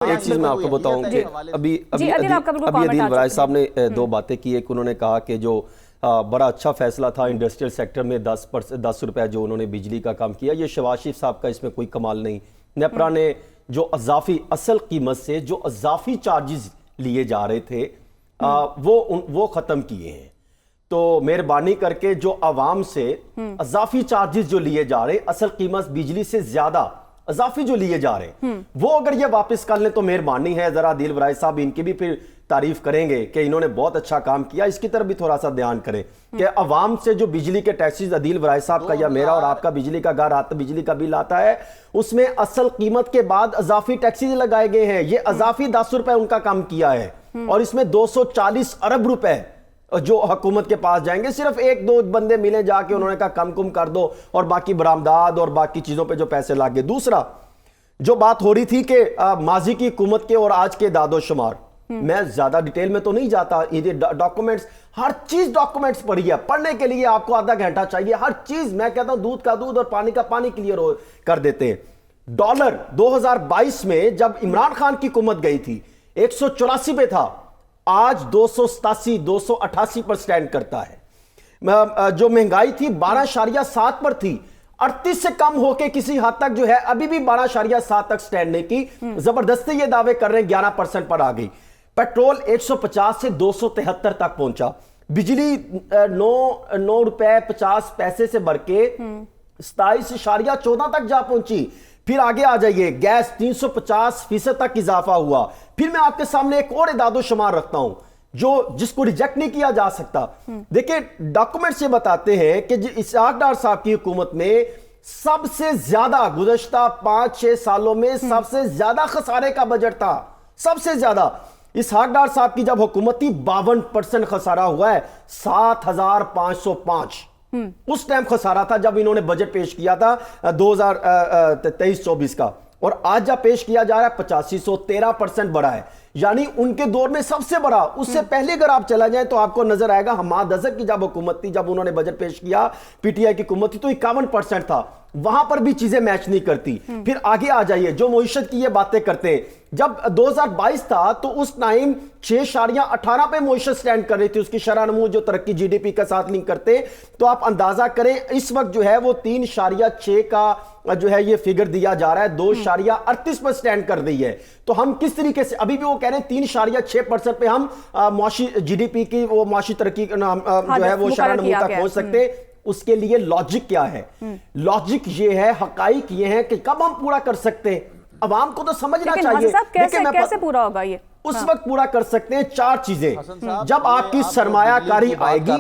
एक चीज मैं आपको बताऊं कि अभी अदील वराय साहब ने दो बातें की। एक उन्होंने कहा कि जो बड़ा अच्छा फैसला था इंडस्ट्रियल सेक्टर में 10 रुपए जो उन्होंने बिजली का काम किया, ये शहबाज शरीफ साहब का इसमें कोई कमाल नहीं। नेपरा ने जो अजाफी असल कीमत से जो अजाफी चार्जेस लिए जा रहे थे वो खत्म किए हैं। तो मेहरबानी करके जो आवाम से अजाफी चार्जेस जो लिए जा रहे, असल कीमत बिजली से ज्यादा अजाफी जो लिए जा रहे वो अगर ये वापस कर ले तो मेहरबानी है। जरा अदील वराय साहब इनकी भी फिर तारीफ करेंगे कि इन्होंने बहुत अच्छा काम किया, इसकी तरफ भी थोड़ा सा ध्यान करें कि अवाम से जो बिजली के टैक्सेस अदील वराय साहब का या मेरा और आपका बिजली का घर आता, बिजली का बिल आता है, उसमें असल कीमत के बाद अजाफी टैक्सेस लगाए गए हैं। ये अजाफी 10 रुपए उनका काम किया है और इसमें 240 अरब रुपए जो हुकूमत के पास जाएंगे। सिर्फ एक दो बंदे मिले जाके उन्होंने कहा कम कुम कर दो और बाकी बरामदाद और बाकी चीजों पे जो पैसे लागे। दूसरा जो बात हो रही थी कि माजी की हुकूमत के और आज के दादो शुमार, मैं ज्यादा डिटेल में तो नहीं जाता। ये डॉक्यूमेंट्स, हर चीज डॉक्यूमेंट्स पढ़ी है, पढ़ने के लिए आपको आधा घंटा चाहिए। हर चीज मैं कहता हूं दूध का दूध और पानी का पानी क्लियर कर देते हैं। डॉलर 2022 में जब इमरान खान की हुकूमत गई थी 184 पे था, आज 287 288 पर स्टैंड करता है। जो महंगाई थी 12.7 पर थी, 38 से कम होके किसी हद तक जो है अभी भी 12.7 तक स्टैंड नहीं की। जबरदस्ती ये दावे कर रहे हैं 11% पर आ गई। पेट्रोल 150 से 273 तक पहुंचा। बिजली 9 रुपए 50 पैसे से बढ़ के 27.14 तक जा पहुंची। फिर आगे आ जाइए, गैस 350% तक इजाफा हुआ। फिर मैं आपके सामने एक और इदादो शुमार रखता हूं जिसको रिजेक्ट नहीं किया जा सकता। देखिए डॉक्यूमेंट से बताते हैं कि इसहाक डार साहब की हुकूमत में सबसे ज्यादा गुज़श्ता 5-6 सालों में सबसे ज्यादा खसारे का बजट था। सबसे ज्यादा इसहाक डार साहब की जब हुकूमत थी 52% खसारा हुआ है, 7,505 उस टाइम खसारा था जब इन्होंने बजट पेश किया था 2023-24 का। और आज जब पेश किया जा रहा है 8513% बढ़ा है, यानी उनके दौर में सबसे बड़ा। उससे पहले अगर आप चला जाए तो आपको नजर आएगा हमाद अजहर की जब हुकूमत थी, जब उन्होंने बजट पेश किया पीटीआई की हुकूमत थी तो 51% था। वहां पर भी चीजें मैच नहीं करती। फिर आगे आ जाइए, जो मईशत की ये बातें करते हैं, जब 2022 था तो उस टाइम 6.18 पे मईशत स्टैंड कर रही थी। उसकी शरह नमू जो तरक्की जीडीपी का साथ लिंक करते, तो आप अंदाजा करें इस वक्त जो है वो 3.6 का जो है ये फिगर दिया जा रहा है, 2.38 पर स्टैंड कर रही है। तो हम किस तरीके से, अभी भी वो कह रहे हैं 3.6% पे हम मुआशी जीडीपी की वो मुआशी तरक्की जो है वो शरह नमू तक पहुंच सकते हैं। उसके लिए लॉजिक क्या है? लॉजिक ये है, हकाइक ये है कि कब हम पूरा कर सकते हैं। अवाम को तो समझना चाहिए कैसे पूरा होगा ये? उस वक्त पूरा कर सकते हैं 4 चीजें। जब आपकी सरमायाकारी आएगी,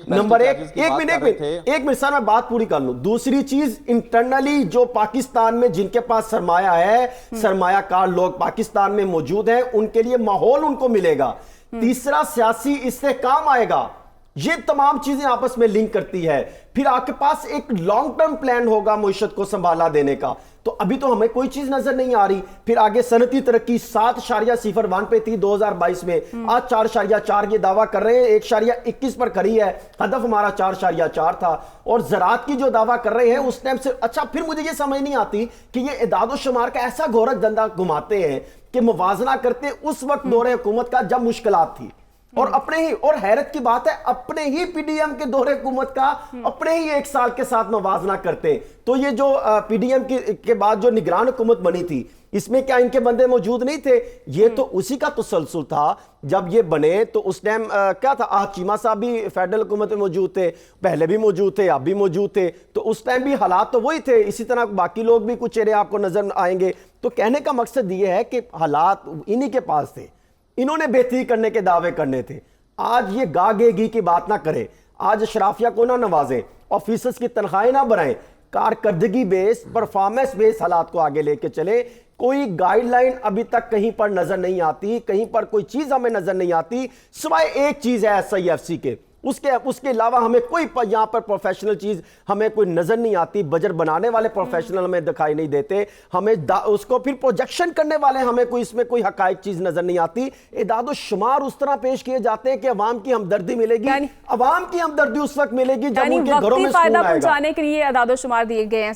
नंबर एक मिनट सर मैं बात पूरी कर लूं। दूसरी चीज, इंटरनली जो पाकिस्तान में जिनके पास सरमाया है, सरमायाकार लोग पाकिस्तान में मौजूद हैं, उनके लिए माहौल उनको मिलेगा। तीसरा, सियासी इस्तेहकाम आएगा। ये तमाम चीजें आपस में लिंक करती है। फिर आपके पास एक लॉन्ग टर्म प्लान होगा मईशत को संभाला देने का। तो अभी तो हमें कोई चीज नजर नहीं आ रही। फिर आगे सनती तरक्की 7.01 पे थी 2022 में, आज 4.4 ये दावा कर रहे हैं, 1.21 पर खड़ी है। हदफ हमारा 4.4 था। और ज़राअत की जो दावा कर रहे हैं उस टाइम से अच्छा। फिर मुझे ये समझ नहीं आती कि ये इदादो शुमार का ऐसा गोरख धंधा घुमाते हैं कि मुवाजना करते उस वक्त दौरे हुकूमत का जब मुश्किलात थी, और अपने ही, और हैरत की बात है, अपने ही पीडीएम के दौरे हुकूमत का अपने ही 1 साल के साथ मुवाजना करते। तो ये जो पीडीएम के बाद जो निगरान हुकूमत बनी थी, इसमें क्या इनके बंदे मौजूद नहीं थे? ये तो उसी का तसलसल था। जब ये बने तो उस टाइम क्या था, चीमा साहब भी फेडरल हुकूमत में मौजूद थे, पहले भी मौजूद थे, अब भी मौजूद थे। तो उस टाइम भी हालात तो वही थे। इसी तरह बाकी लोग भी कुछ चेहरे आपको नजर आएंगे। तो कहने का मकसद ये है कि हालात इन्हीं के पास थे, इन्होंने बेहतरी करने के दावे करने थे। आज ये गागेगी की बात ना करें, आज अशराफिया को ना नवाजें, ऑफिसर्स की तनख्वाहें ना बढ़ाएं, कारकर्दगी बेस, परफॉर्मेंस बेस हालात को आगे लेके चले। कोई गाइडलाइन अभी तक कहीं पर नजर नहीं आती, कहीं पर कोई चीज हमें नजर नहीं आती, सिवाय एक चीज है SIFC के। उसके अलावा हमें कोई यहाँ पर प्रोफेशनल चीज हमें कोई नजर नहीं आती। बजट बनाने वाले प्रोफेशनल हमें दिखाई नहीं देते, हमें उसको फिर प्रोजेक्शन करने वाले हमें कोई इसमें कोई हकाइक चीज नजर नहीं आती। इदादो शुमार उस तरह पेश किए जाते हैं कि अवाम की हमदर्दी मिलेगी। अवाम की हमदर्दी उस वक्त मिलेगी जब उनके घरों में फायदा पहुंचाने के लिए इदादो शुमार दिए गए हैं।